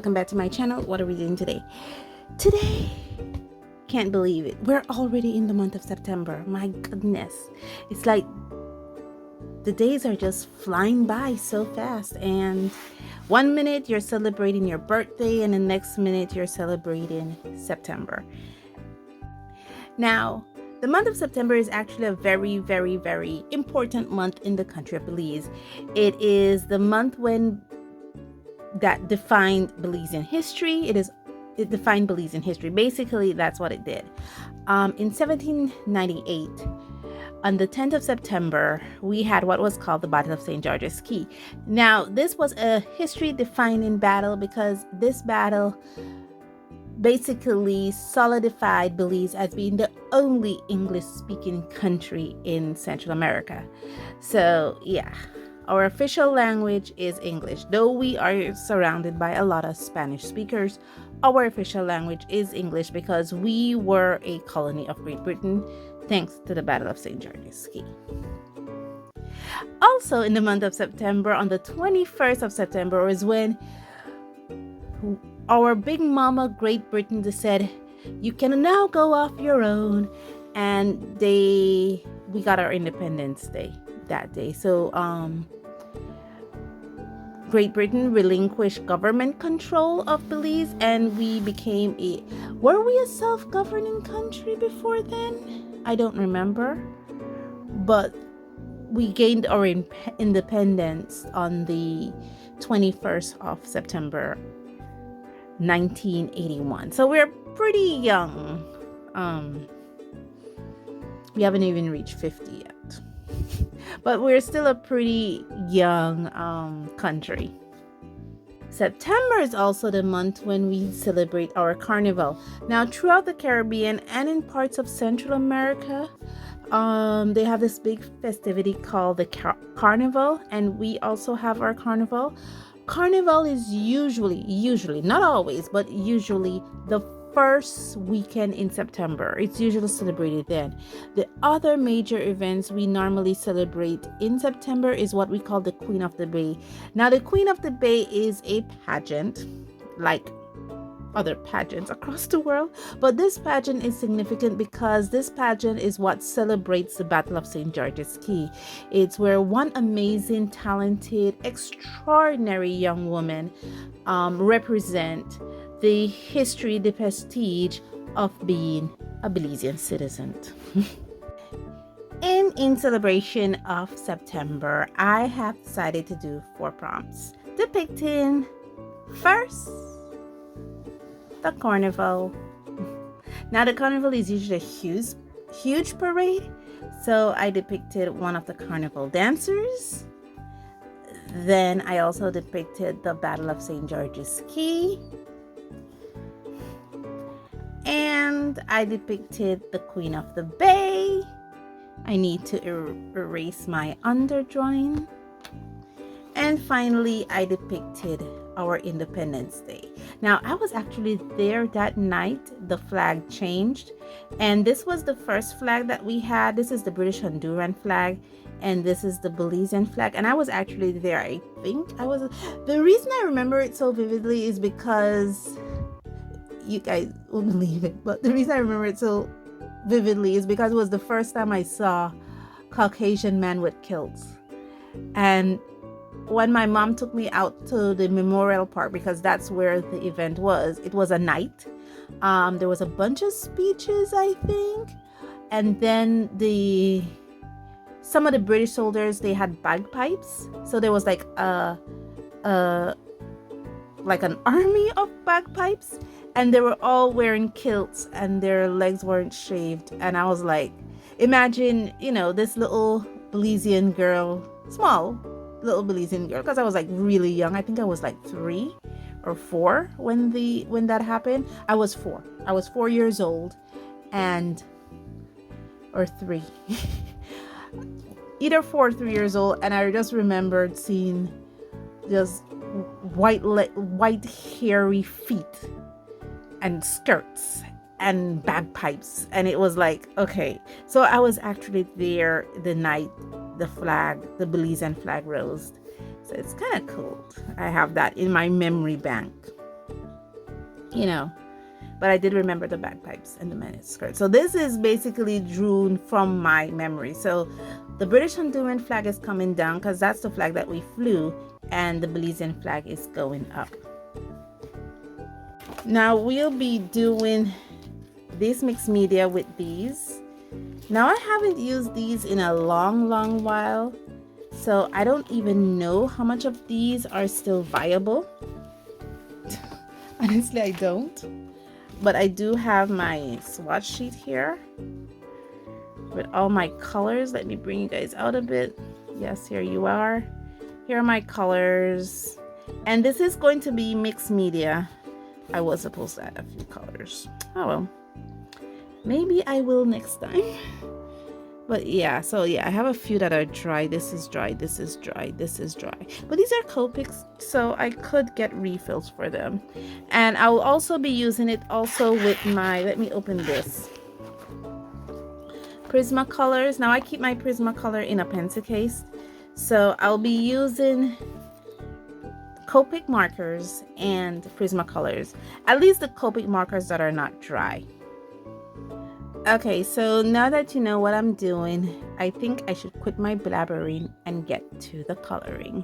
welcome back to my channel. What are we doing today? Today, can't believe it, we're already in the month of September. My goodness, it's like the days are just flying by so fast, and 1 minute you're celebrating your birthday and the next minute you're celebrating September. Now, the month of September is actually a very, very, very important month in the country of Belize. It is the month that defined Belizean history. It defined Belizean history. Basically, that's what it did. In 1798, on the 10th of September, we had what was called the Battle of St. George's Caye. Now, this was a history-defining battle because this battle basically solidified Belize as being the only English-speaking country in Central America. So, yeah. Our official language is English. Though we are surrounded by a lot of Spanish speakers, our official language is English because we were a colony of Great Britain thanks to the Battle of St. George's Caye. Also in the month of September, on the 21st of September, is when our big mama Great Britain said, you can now go off your own, and we got our Independence Day that day. So Great Britain relinquished government control of Belize, and we became were we a self-governing country before then? I don't remember, but we gained our independence on the 21st of September 1981. So we're pretty young. We haven't even reached 50 yet. But we're still a pretty young country. September is also the month when we celebrate our Carnival. Now, throughout the Caribbean and in parts of Central America, they have this big festivity called the Carnival, and we also have our Carnival. Carnival is usually, not always, but usually the first weekend in September. It's usually celebrated then. The other major events we normally celebrate in September is what we call the Queen of the Bay. Now, the Queen of the Bay is a pageant like other pageants across the world, but this pageant is significant because this pageant is what celebrates the Battle of St. George's Caye. It's where one amazing, talented, extraordinary young woman represent the history, the prestige of being a Belizean citizen. And in celebration of September, I have decided to do 4 prompts depicting first the Carnival. Now, the Carnival is usually a huge parade, so I depicted one of the Carnival dancers. Then I also depicted the Battle of St. George's Caye. And I depicted the Queen of the Bay. I need to erase my underdrawing. And finally, I depicted our Independence Day. Now, I was actually there that night. The flag changed, and this was the first flag that we had. This is the British Honduran flag, and this is the Belizean flag, and I was actually there. I think I was. The reason I remember it so vividly is because you guys won't believe it, but the reason I remember it so vividly is because it was the first time I saw Caucasian men with kilts. And when my mom took me out to the memorial park, because that's where the event was, it was a night. There was a bunch of speeches, I think, and then some of the British soldiers, they had bagpipes, so there was like an army of bagpipes, and they were all wearing kilts and their legs weren't shaved. And I was like, imagine, this little Belizean girl, small little Belizean girl, because I was like really young. I think I was like 3 or 4 when that happened. I was 4 years old, or 3 either 4 or 3 years old. And I just remembered seeing just white hairy feet and skirts and bagpipes, and it was like, okay, so I was actually there the night the Belizean flag rose. So it's kind of cool. I have that in my memory bank. you know, but I did remember the bagpipes and the miniskirt. So this is basically drawn from my memory. So the British Honduran flag is coming down because that's the flag that we flew, and the Belizean flag is going up. Now we'll be doing this mixed media with these. Now I haven't used these in a long while, so I don't even know how much of these are still viable. Honestly, I don't. But I do have my swatch sheet here with all my colors. Let me bring you guys out a bit. Yes, here you are. Here are my colors. And this is going to be mixed media. I was supposed to add a few colors. Oh well. Maybe I will next time. But yeah, so yeah, I have a few that are dry. This is dry, this is dry, this is dry. But these are Copics, so I could get refills for them. And I will also be using it also with my, let me open this, Prismacolors. Now I keep my Prismacolor in a pencil case. So I'll be using Copic markers and Prismacolors. At least the Copic markers that are not dry. Okay, so now that you know what I'm doing, I think I should quit my blabbering and get to the coloring.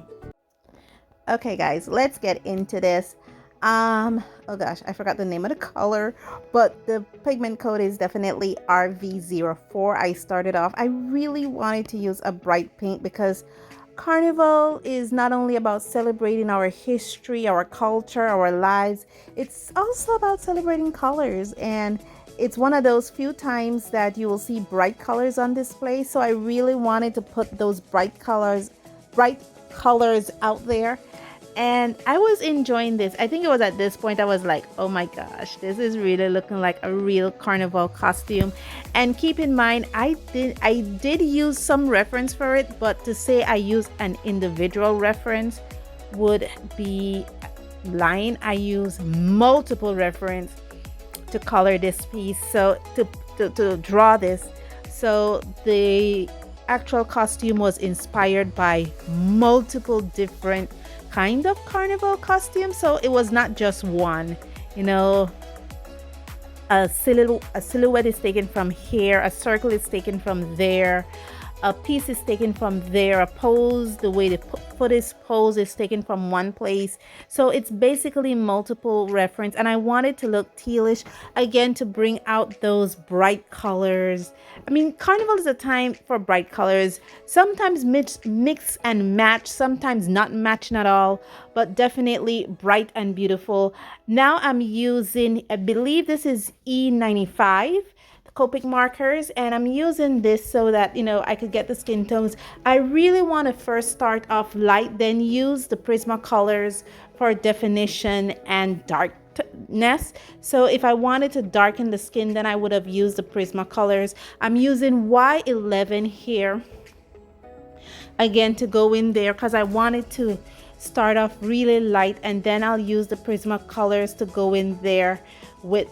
Okay guys, let's get into this. Oh gosh, I forgot the name of the color, but the pigment code is definitely RV04. I started off, I really wanted to use a bright pink because Carnival is not only about celebrating our history, our culture, our lives, it's also about celebrating colors, and it's one of those few times that you will see bright colors on display. So I really wanted to put those bright colors out there. And I was enjoying this. I think it was at this point I was like, oh my gosh, this is really looking like a real Carnival costume. And keep in mind, I did use some reference for it, but to say I used an individual reference would be lying. I use multiple reference to color this piece, so to draw this. So the actual costume was inspired by multiple different kind of Carnival costumes, so it was not just one, you know. A silhouette is taken from here, a circle is taken from there, a piece is taken from there, a pose, the way the foot is posed is taken from one place. So it's basically multiple reference, and I wanted to look tealish again to bring out those bright colors. I mean, Carnival is a time for bright colors, sometimes mix and match, sometimes not matching at all, but definitely bright and beautiful. Now I'm using, I believe this is E95 Copic markers, and I'm using this so that, you know, I could get the skin tones. I really want to first start off light, then use the Prismacolors for definition and darkness. So if I wanted to darken the skin, then I would have used the Prismacolors. I'm using Y11 here again to go in there because I wanted to start off really light, and then I'll use the Prismacolors to go in there with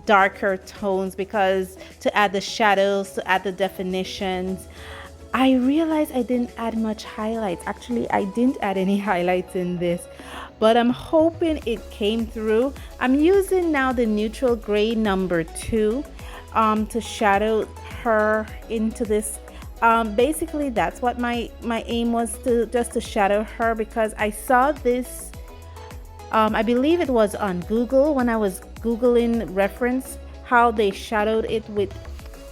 darker tones, because to add the shadows, to add the definitions. I realized I didn't add much highlights. Actually, I didn't add any highlights in this, but I'm hoping it came through. I'm using now the neutral gray number 2 to shadow her into this. Basically that's what my aim was, to just to shadow her, because I saw this I believe it was on Google when I was Googling reference how they shadowed it with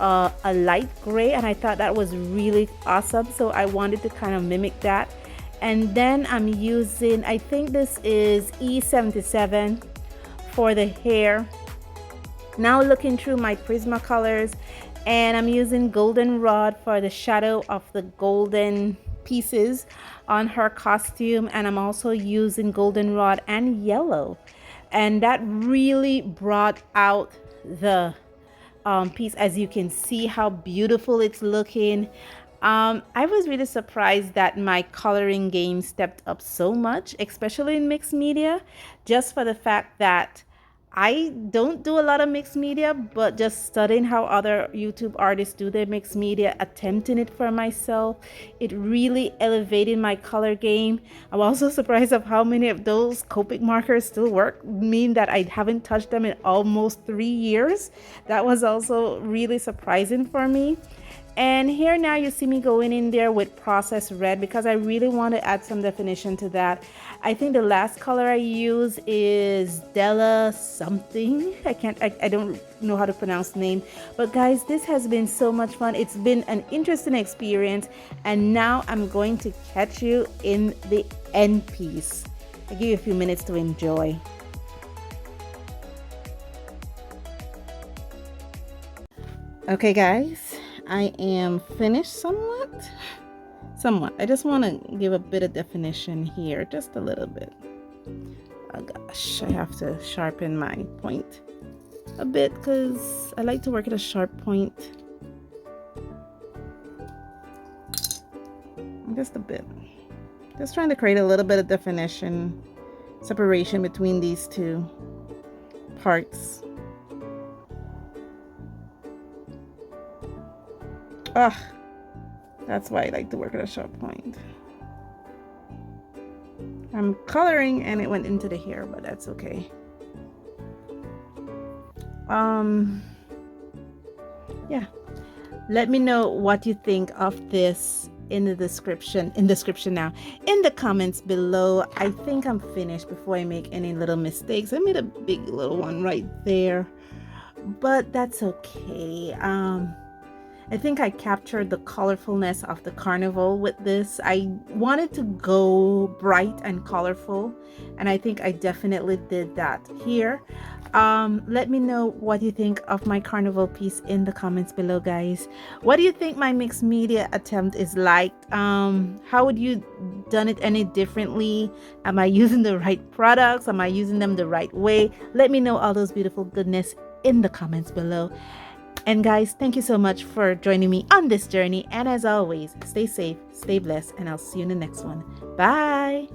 a light gray, and I thought that was really awesome, so I wanted to kind of mimic that. And then I'm using, I think this is E77 for the hair. Now looking through my Prismacolors, and I'm using goldenrod for the shadow of the golden pieces on her costume, and I'm also using goldenrod and yellow, and that really brought out the piece. As you can see how beautiful it's looking. I was really surprised that my coloring game stepped up so much, especially in mixed media, just for the fact that I don't do a lot of mixed media, but just studying how other YouTube artists do their mixed media, attempting it for myself, it really elevated my color game. I'm also surprised of how many of those Copic markers still work, mean that I haven't touched them in almost 3 years. That was also really surprising for me. And here now you see me going in there with processed red because I really want to add some definition to that. I think the last color I use is Della something. I don't know how to pronounce the name. But guys, this has been so much fun. It's been an interesting experience. And now I'm going to catch you in the end piece. I'll give you a few minutes to enjoy. Okay guys, I am finished somewhat. I just want to give a bit of definition here, just a little bit. Oh gosh, I have to sharpen my point a bit because I like to work at a sharp point. Just a bit. Just trying to create a little bit of definition, separation between these two parts. That's why I like to work at a sharp point. I'm coloring and it went into the hair, but that's okay. Yeah. Let me know what you think of this in the description now. In the comments below. I think I'm finished before I make any little mistakes. I made a big little one right there, but that's okay. I think I captured the colorfulness of the Carnival with this. I wanted to go bright and colorful, and I think I definitely did that here. Let me know what you think of my Carnival piece in the comments below, guys. What do you think my mixed media attempt is like? How would you done it any differently? Am I using the right products? Am I using them the right way? Let me know all those beautiful goodness in the comments below. And guys, thank you so much for joining me on this journey. And as always, stay safe, stay blessed, and I'll see you in the next one. Bye.